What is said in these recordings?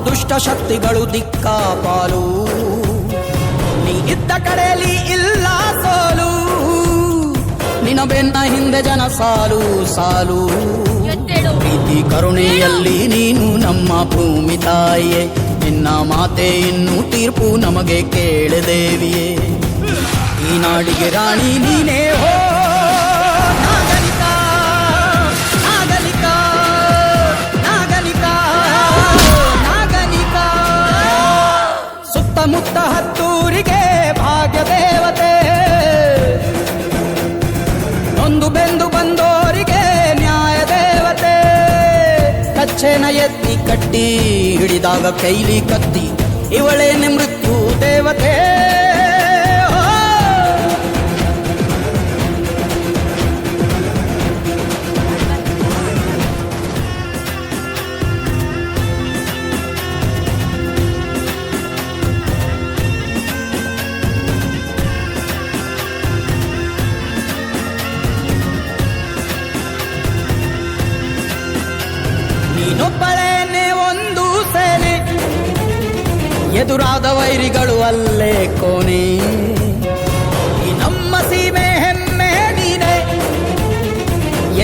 ದುಷ್ಟ ಶಕ್ತಿಗಳು ದಿಕ್ಕಾಪಾಲು. ನೀ ಇದ್ದ ಕಡೆಯಲ್ಲಿ ಇಲ್ಲ ಸೋಲು, ನಿನ್ನ ಬೆನ್ನ ಹಿಂದೆ ಜನ ಸಾಲು ಸಾಲು. ಪ್ರೀತಿ ಕರುಣೆಯಲ್ಲಿ ನೀನು ನಮ್ಮ ಭೂಮಿ ತಾಯಿಯೇ, ನಿನ್ನ ಮಾತೆ ಇನ್ನು ತೀರ್ಪು ನಮಗೆ ಕೇಳದೇವಿಯೇ. ಈ ನಾಡಿಗೆ ರಾಣಿ ನೀನೇ ಹೋ ನಾಗರಿಕ ನಾಗರಿಕ ನಾಗರಿಕ ನಾಗರಿಕ. ಸುತ್ತಮುತ್ತ ಹತ್ತೂರಿಗೆ ಭಾಗ್ಯ ದೇವತೆ, ನೊಂದು ಬೆಂದು ಬಂದೋರಿಗೆ ನ್ಯಾಯ ದೇವತೆ. ಕಚ್ಚೆನ ಎತ್ತಿ ಕಟ್ಟಿ ಹಿಡಿದಾಗ ಕೈಲಿ ಕತ್ತಿ, ಇವಳೇನೆ ಮೃತ್ಯು ದೇವತೆ. ನೀನೊಬ್ಬಳೇನೆ ಒಂದು ಸೇನೆ, ಎದುರಾದ ವೈರಿಗಳು ಅಲ್ಲೇ ಕೋನೆ. ಈ ನಮ್ಮ ಸೀಮೆ ಹೆಮ್ಮೆ ನೀನೆ,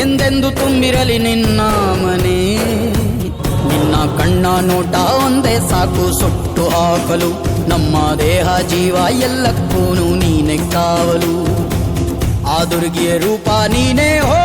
ಎಂದೆಂದು ತುಂಬಿರಲಿ ನಿನ್ನ ಮನೆ. ನಿನ್ನ ಕಣ್ಣ ನೋಟ ಒಂದೇ ಸಾಕು ಸುಟ್ಟು ಹಾಕಲು, ನಮ್ಮ ದೇಹ ಜೀವ ಎಲ್ಲಕ್ಕೂನು ನೀನೆ ಕಾವಲು. ಆ ದುರ್ಗಿಯ ರೂಪ ನೀನೇ ಹೋ